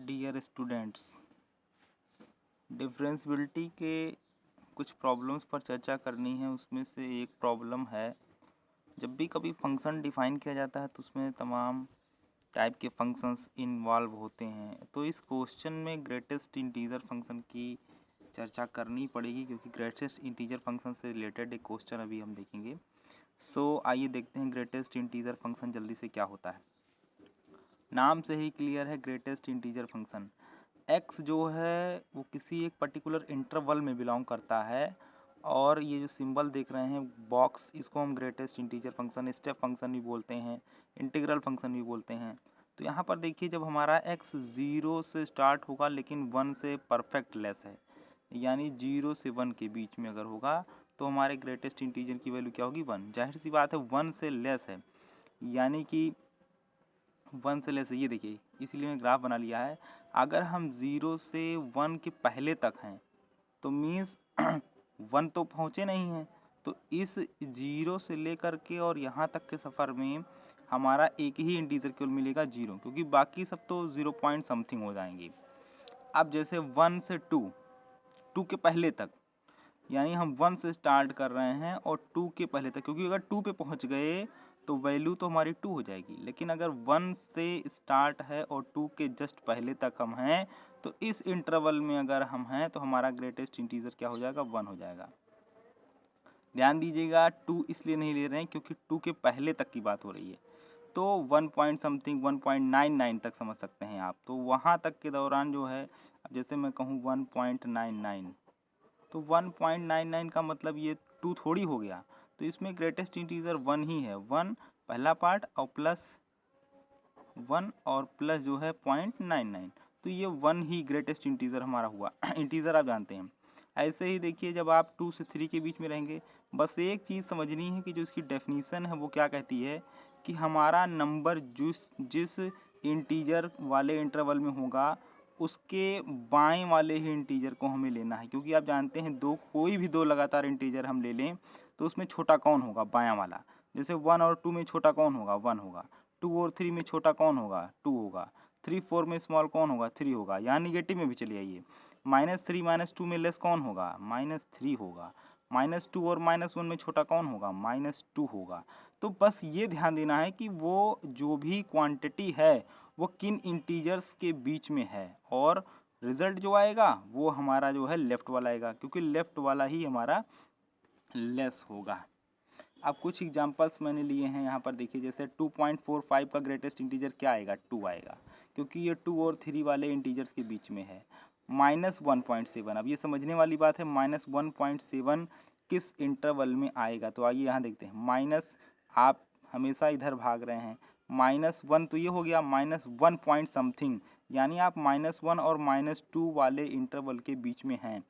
Dear students, differentiability के कुछ problems पर चर्चा करनी है। उसमें से एक प्रॉब्लम है, जब भी कभी फंक्शन डिफाइन किया जाता है तो उसमें तमाम टाइप के फंक्शंस इन्वॉल्व होते हैं। तो इस क्वेश्चन में ग्रेटेस्ट इंटीजर फंक्शन की चर्चा करनी पड़ेगी, क्योंकि ग्रेटेस्ट इंटीजर फंक्शन से रिलेटेड एक क्वेश्चन अभी हम देखेंगे। सो आइए देखते हैं ग्रेटेस्ट इंटीजर फंक्शन जल्दी से क्या होता है। नाम से ही क्लियर है, ग्रेटेस्ट इंटीजर फंक्शन x जो है वो किसी एक पर्टिकुलर इंटरवल में बिलोंग करता है, और ये जो सिंबल देख रहे हैं बॉक्स, इसको हम greatest integer function, step function भी बोलते हैं, इंटीग्रल फंक्शन भी बोलते हैं। तो यहाँ पर देखिए, जब हमारा x 0 से स्टार्ट होगा लेकिन 1 से परफेक्ट लेस है, यानी 0 से 1 के बीच में अगर होगा तो हमारे ग्रेटेस्ट इंटीजर की वैल्यू क्या होगी? 1। जाहिर सी बात है 1 से लेस है, यानी कि 1 से लेस है। ये देखिए, इसीलिए मैं ग्राफ बना लिया है। अगर हम 0 से 1 के पहले तक हैं तो मीन्स 1 तो पहुँचे नहीं हैं। तो इस 0 से लेकर के और यहाँ तक के सफ़र में हमारा एक ही इंटीजर केवल मिलेगा 0, क्योंकि बाकी सब तो 0 पॉइंट समथिंग हो जाएंगे। अब जैसे 1 से 2 के पहले तक, यानी हम 1 से स्टार्ट कर रहे हैं और 2 के पहले तक, क्योंकि अगर 2 पे पहुंच गए तो वैल्यू तो हमारी 2 हो जाएगी। लेकिन अगर 1 से स्टार्ट है और 2 के जस्ट पहले तक हम हैं, तो इस इंटरवल में अगर हम हैं तो हमारा ग्रेटेस्ट इंटीजर क्या हो जाएगा? 1 हो जाएगा। ध्यान दीजिएगा, 2 इसलिए नहीं ले रहे हैं क्योंकि 2 के पहले तक की बात हो रही है। तो 1 पॉइंट समथिंग 1.99 तक समझ सकते हैं आप। तो वहाँ तक के दौरान जो है, अब जैसे मैं कहूँ 1.99, तो 1.99 का मतलब ये 2 थोड़ी हो गया। तो इसमें ग्रेटेस्ट इंटीजर 1 ही है। 1 पहला पार्ट और प्लस 1 और प्लस जो है 0.99, तो ये 1 ही ग्रेटेस्ट इंटीजर हमारा हुआ। इंटीजर आप जानते हैं। ऐसे ही देखिए, जब आप 2 से 3 के बीच में रहेंगे, बस एक चीज़ समझनी है कि जो इसकी डेफिनीसन है वो क्या कहती है कि हमारा नंबर जिस इंटीजर वाले इंटरवल में होगा उसके बाएं वाले ही इंटीजर को हमें लेना है। क्योंकि आप जानते हैं कोई भी दो लगातार इंटीजर हम ले लें तो उसमें छोटा कौन होगा? बायां वाला। जैसे 1 और 2 में छोटा कौन होगा? 1 होगा। 2 और 3 में छोटा कौन होगा? 2 होगा। 3 4 में स्मॉल कौन होगा? 3 होगा। यहाँ निगेटिव में भी चले आइए, -3 -2 में लेस कौन होगा? -3 होगा। -2 और -1 में छोटा कौन होगा? -2 होगा। तो बस ये ध्यान देना है कि वो जो भी क्वांटिटी है वो किन इंटीजर्स के बीच में है, और रिजल्ट जो आएगा वो हमारा जो है लेफ्ट वाला आएगा, क्योंकि लेफ्ट वाला ही हमारा लेस होगा। अब कुछ एग्जांपल्स मैंने लिए हैं यहाँ पर देखिए, जैसे 2.45 का ग्रेटेस्ट इंटीजर क्या आएगा? 2 आएगा, क्योंकि ये 2 और 3 वाले इंटीजर्स के बीच में है। -1.7, अब ये समझने वाली बात है, -1.7 किस इंटरवल में आएगा? तो आइए यहाँ देखते हैं। माइनस, आप हमेशा इधर भाग रहे हैं, -1 तो ये हो गया, -1 पॉइंट समथिंग, यानी आप -1 और -2 वाले इंटरवल के बीच में हैं।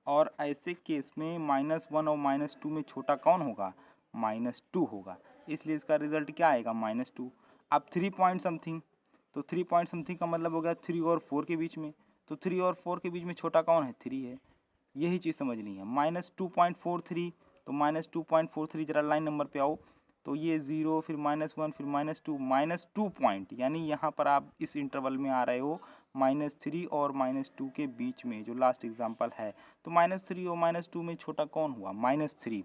और ऐसे केस में -1 और -2 में छोटा कौन होगा? -2 होगा। इसलिए इसका रिजल्ट क्या आएगा? -2। अब 3 पॉइंट समथिंग, तो 3 पॉइंट समथिंग का मतलब हो गया 3 और 4 के बीच में। तो 3 और 4 के बीच में छोटा कौन है? 3 है। यही चीज़ समझनी है। -2.43, तो -2.43 जरा लाइन नंबर पे आओ, तो ये 0 फिर -1 फिर -2 पॉइंट, यानी यहाँ पर आप इस इंटरवल में आ रहे हो -3 और -2 के बीच में, जो लास्ट एग्जांपल है। तो -3 और -2 में छोटा कौन हुआ? -3।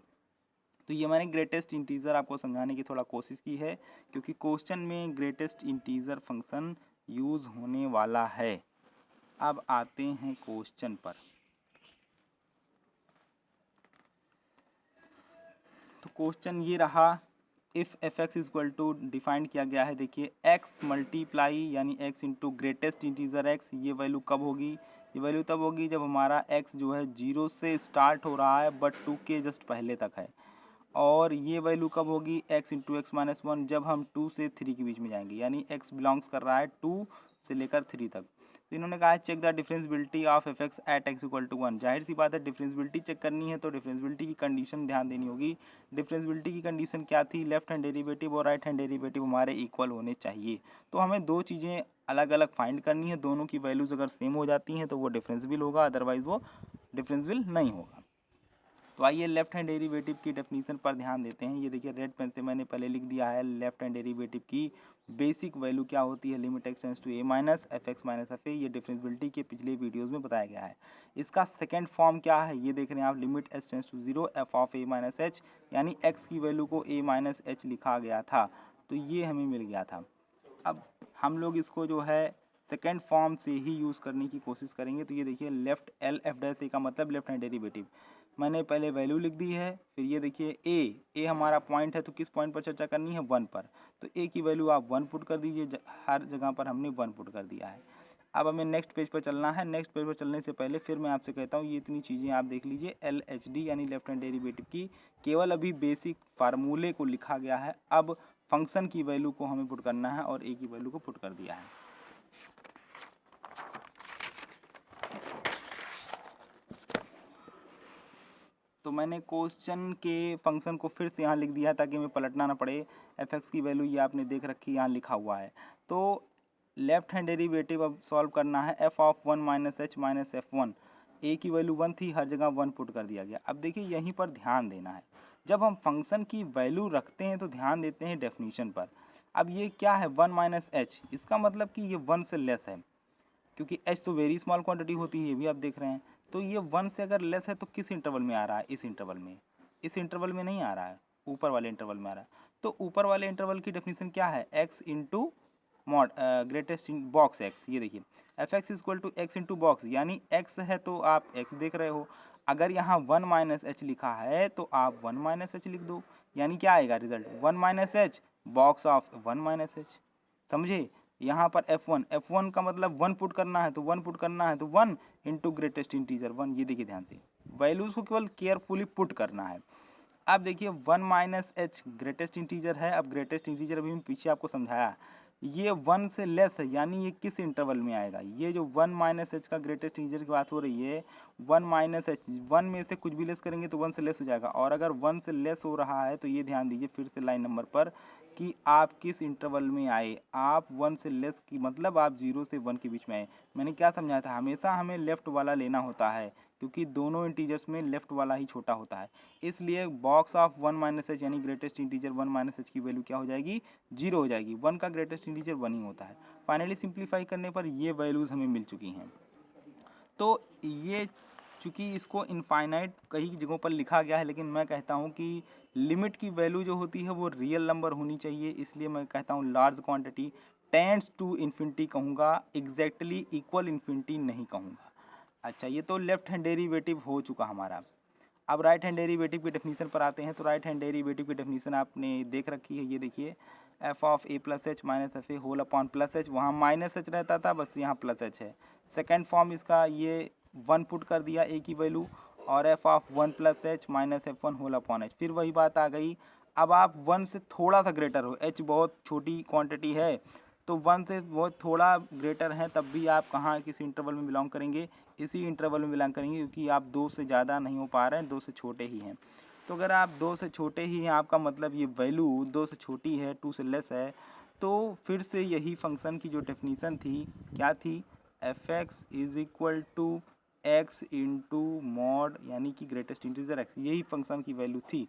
तो ये मैंने ग्रेटेस्ट इंटीजर आपको समझाने की थोड़ा कोशिश की है, क्योंकि क्वेश्चन में ग्रेटेस्ट इंटीजर फंक्शन यूज़ होने वाला है। अब आते हैं क्वेश्चन पर। तो क्वेश्चन ये रहा, if f x equal to, defined किया गया है, देखिए x मल्टीप्लाई यानी x into greatest integer x, ये वैल्यू कब होगी? ये वैल्यू तब होगी जब हमारा x जो है 0 से स्टार्ट हो रहा है बट 2 के जस्ट पहले तक है। और ये वैल्यू कब होगी? x इंटू एक्स माइनस 1, जब हम 2 से 3 के बीच में जाएंगे, यानी x बिलोंग्स कर रहा है 2 से लेकर 3 तक। तो इन्होंने कहा है check the differentiability of f x at x equal to 1। जाहिर सी बात है, डिफरेंशियबिलिटी चेक करनी है तो डिफरेंशियबिलिटी की कंडीशन ध्यान देनी होगी। डिफरेंशियबिलिटी की कंडीशन क्या थी? लेफ्ट हैंड डेरिवेटिव और राइट हैंड डेरिवेटिव हमारे इक्वल होने चाहिए। तो हमें दो चीज़ें अलग अलग फाइंड करनी है, दोनों की वैल्यूज़ अगर सेम हो जाती हैं तो वो डिफरेंशियबल होगा, अदरवाइज वो डिफरेंशियबल नहीं होगा। तो आइए लेफ्ट हैंड डेरिवेटिव की डेफिनेशन पर ध्यान देते हैं। ये देखिए रेड पेन से मैंने पहले लिख दिया है लेफ्ट हैंड डेरिवेटिव की बेसिक वैल्यू क्या होती है, limit x tends to a minus f x minus f a. ये डिफरेंशिएबिलिटी के पिछले वीडियोस में बताया गया है। इसका सेकंड फॉर्म क्या है, ये देख रहे हैं आप, limit h tends to zero f of a minus h, यानी एक्स की वैल्यू को ए माइनस एच लिखा गया था, तो ये हमें मिल गया था। अब हम लोग इसको जो है सेकेंड फॉर्म से ही यूज़ करने की कोशिश करेंगे। तो ये देखिए लेफ्ट एल एफ डैश ए का मतलब लेफ्ट हैंड डेरिवेटिव, मैंने पहले वैल्यू लिख दी है। फिर ये देखिए ए हमारा पॉइंट है, तो किस पॉइंट पर चर्चा करनी है, 1 पर। तो ए की वैल्यू आप 1 पुट कर दीजिए, हर जगह पर हमने 1 पुट कर दिया है। अब हमें नेक्स्ट पेज पर चलना है। नेक्स्ट पेज पर चलने से पहले फिर मैं आपसे कहता हूँ ये इतनी चीज़ें आप देख लीजिए। एल एच डी यानी लेफ्ट हैंड डेरिवेटिव की केवल अभी बेसिक फार्मूले को लिखा गया है। अब फंक्शन की वैल्यू को हमें पुट करना है और ए की वैल्यू को पुट कर दिया है। तो मैंने क्वेश्चन के फंक्शन को फिर से यहाँ लिख दिया है ताकि हमें पलटना ना पड़े। एफ एक्स की वैल्यू ये आपने देख रखी है, यहाँ लिखा हुआ है। तो लेफ्ट हैंड डेरिवेटिव अब सॉल्व करना है। F of 1 minus H minus f 1, ए की वैल्यू 1 थी, हर जगह 1 पुट कर दिया गया। अब देखिए यहीं पर ध्यान देना है, जब हम फंक्शन की वैल्यू रखते हैं तो ध्यान देते हैं डेफिनीशन पर। अब ये क्या है 1 माइनस एच, इसका मतलब कि ये 1 से लेस है, क्योंकि एच तो वेरी स्मॉल क्वांटिटी होती है, ये भी आप देख रहे हैं। तो ये 1 से अगर लेस है तो किस इंटरवल में आ रहा है, इस इंटरवल में, इस इंटरवल में नहीं आ रहा है, ऊपर वाले इंटरवल में आ रहा है। तो ऊपर वाले इंटरवल की डेफिनेशन क्या है, x into mod greatest box x. ये देखिए f x equal to x into box, यानी एक्स है तो आप एक्स देख रहे हो। अगर यहाँ 1 माइनस एच लिखा है तो आप 1 माइनस एच लिख दो, यानी क्या आएगा result, 1 minus H box of 1 minus H. समझे, यहाँ पर F1 का मतलब 1 पुट करना है, तो 1 पुट करना है तो 1 इंटू ग्रेटेस्ट इंटीजर 1। ये देखिए ध्यान से, वैल्यूज को केवल केयरफुली पुट करना है। अब देखिए 1 माइनस एच ग्रेटेस्ट इंटीजर है। अब ग्रेटेस्ट इंटीजर अभी पीछे आपको समझाया, ये 1 से लेस है, यानी ये किस इंटरवल में आएगा। ये जो 1 माइनस एच का ग्रेटेस्ट इंटीजर की बात हो रही है, 1 माइनस एच, 1 में से कुछ भी लेस करेंगे तो 1 से लेस हो जाएगा। और अगर 1 से लेस हो रहा है तो ये ध्यान दीजिए फिर से लाइन नंबर पर कि आप किस इंटरवल में आए। आप 1 से लेस की मतलब आप 0 से 1 के बीच में आए। मैंने क्या समझाया था, हमेशा हमें लेफ्ट वाला लेना होता है, क्योंकि दोनों इंटीजर्स में लेफ्ट वाला ही छोटा होता है। इसलिए बॉक्स ऑफ 1 माइनस एच यानी ग्रेटेस्ट इंटीजर 1 माइनस एच की वैल्यू क्या हो जाएगी, 0 हो जाएगी। 1 का ग्रेटेस्ट इंटीजर 1 ही होता है। फाइनली सिंप्लीफाई करने पर ये वैल्यूज़ हमें मिल चुकी हैं। तो ये चूँकि इसको इनफाइनाइट कई जगहों पर लिखा गया है, लेकिन मैं कहता हूँ कि लिमिट की वैल्यू जो होती है वो रियल नंबर होनी चाहिए। इसलिए मैं कहता हूँ large quantity tends to infinity कहूँगा, एग्जैक्टली इक्वल इन्फिनिटी नहीं कहूँगा। अच्छा, ये तो लेफ्ट हैंड डेरिवेटिव हो चुका हमारा। अब राइट हैंड डेरिवेटिव की डेफिनेशन पर आते हैं। तो राइट हैंड डेरिवेटिव की डेफिनेशन आपने देख रखी है, ये देखिए f of a plus h minus f a whole upon plus h, वहाँ माइनस एच रहता था, बस यहाँ प्लस एच है। सेकेंड फॉर्म इसका ये 1 पुट कर दिया ए की वैल्यू, और f of 1 plus h minus f 1 whole upon h. फिर वही बात आ गई, अब आप 1 से थोड़ा सा ग्रेटर हो, एच बहुत छोटी क्वांटिटी है, तो 1 से बहुत थोड़ा ग्रेटर है, तब भी आप कहाँ किस इंटरवल में बिलोंग करेंगे, इसी इंटरवल में बिलोंग करेंगे, क्योंकि आप 2 से ज़्यादा नहीं हो पा रहे हैं, 2 से छोटे ही हैं। तो अगर आप 2 से छोटे ही हैं, आपका मतलब ये वैल्यू 2 से छोटी है, 2 से लेस है, तो फिर से यही फंक्शन की जो डेफिनीशन थी क्या थी, f x is equal to x into mod यानी कि ग्रेटेस्ट इंटीजर एक्स, यही फंक्शन की वैल्यू थी।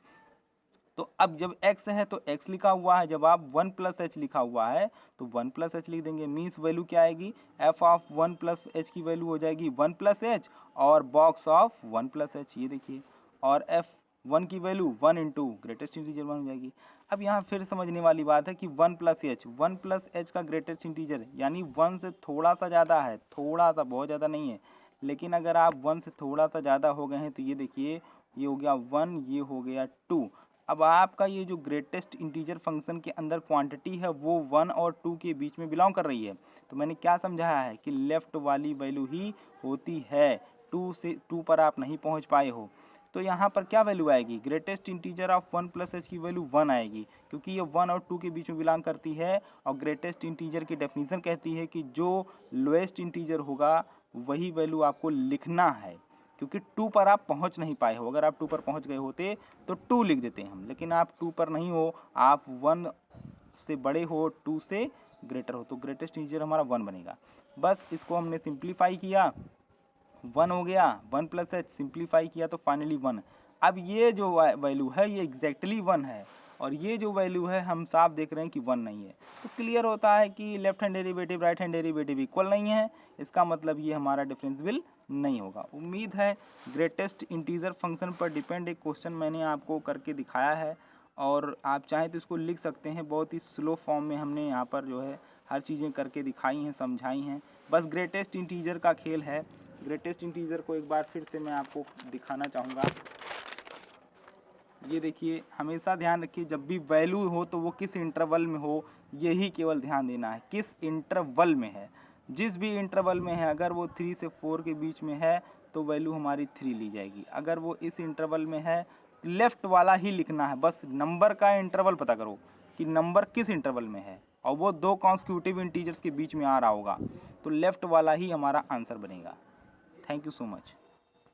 तो अब जब x है तो x लिखा हुआ है, जब आप 1 प्लस एच लिखा हुआ है तो 1 प्लस एच लिख देंगे। मीन्स वैल्यू क्या आएगी, f ऑफ 1 प्लस एच की वैल्यू हो जाएगी 1 प्लस एच और बॉक्स ऑफ 1 प्लस एच, ये देखिए, और f1 की वैल्यू 1 इंटू ग्रेटेस्ट इंटीजर 1 हो जाएगी। अब यहाँ फिर समझने वाली बात है कि 1 प्लस एच का ग्रेटेस्ट इंटीजर यानी 1 से थोड़ा सा ज़्यादा है, थोड़ा सा, बहुत ज़्यादा नहीं है। लेकिन अगर आप 1 से थोड़ा सा ज़्यादा हो गए हैं तो ये देखिए, ये हो गया 1, ये हो गया 2। अब आपका ये जो ग्रेटेस्ट इंटीजर फंक्शन के अंदर क्वांटिटी है वो 1 और 2 के बीच में बिलोंग कर रही है। तो मैंने क्या समझाया है कि लेफ्ट वाली वैल्यू ही होती है, 2 पर आप नहीं पहुंच पाए हो। तो यहाँ पर क्या वैल्यू आएगी, greatest integer of 1 plus H की वैल्यू 1 आएगी, क्योंकि ये 1 और 2 के बीच में बिलोंग करती है। और ग्रेटेस्ट इंटीजर की डेफिनेशन कहती है कि जो लोएस्ट इंटीजर होगा वही वैल्यू आपको लिखना है, क्योंकि 2 पर आप पहुंच नहीं पाए हो। अगर आप 2 पर पहुंच गए होते तो 2 लिख देते हैं हम, लेकिन आप 2 पर नहीं हो, आप 1 से बड़े हो, 2 से ग्रेटर हो, तो ग्रेटेस्ट इंटीजर हमारा 1 बनेगा। बस इसको हमने सिंप्लीफाई किया, 1 हो गया, 1 प्लस एच सिंप्लीफाई किया तो फाइनली 1। अब ये जो वैल्यू है ये एग्जैक्टली 1 है और ये जो वैल्यू है हम साफ देख रहे हैं कि 1 नहीं है, तो क्लियर होता है कि left hand derivative right hand derivative equal नहीं है। इसका मतलब ये हमारा डिफरेंशियल नहीं होगा। उम्मीद है ग्रेटेस्ट इंटीजर फंक्शन पर डिपेंड एक क्वेश्चन मैंने आपको करके दिखाया है और आप चाहें तो इसको लिख सकते हैं। बहुत ही स्लो फॉर्म में हमने यहाँ पर जो है हर चीज़ें करके दिखाई हैं, समझाई हैं। बस ग्रेटेस्ट इंटीजर का खेल है। ग्रेटेस्ट इंटीजर को एक बार फिर से मैं आपको दिखाना चाहूँगा। ये देखिए, हमेशा ध्यान रखिए जब भी वैल्यू हो तो वो किस इंटरवल में हो, यही केवल ध्यान देना है, किस इंटरवल में है। जिस भी इंटरवल में है, अगर वो 3 से 4 के बीच में है तो वैल्यू हमारी 3 ली जाएगी। अगर वो इस इंटरवल में है, लेफ़्ट वाला ही लिखना है। बस नंबर का इंटरवल पता करो कि नंबर किस इंटरवल में है और वो 2 कॉन्सेक्यूटिव इंटीजर्स के बीच में आ रहा होगा, तो लेफ़्ट वाला ही हमारा आंसर बनेगा। Thank you so much.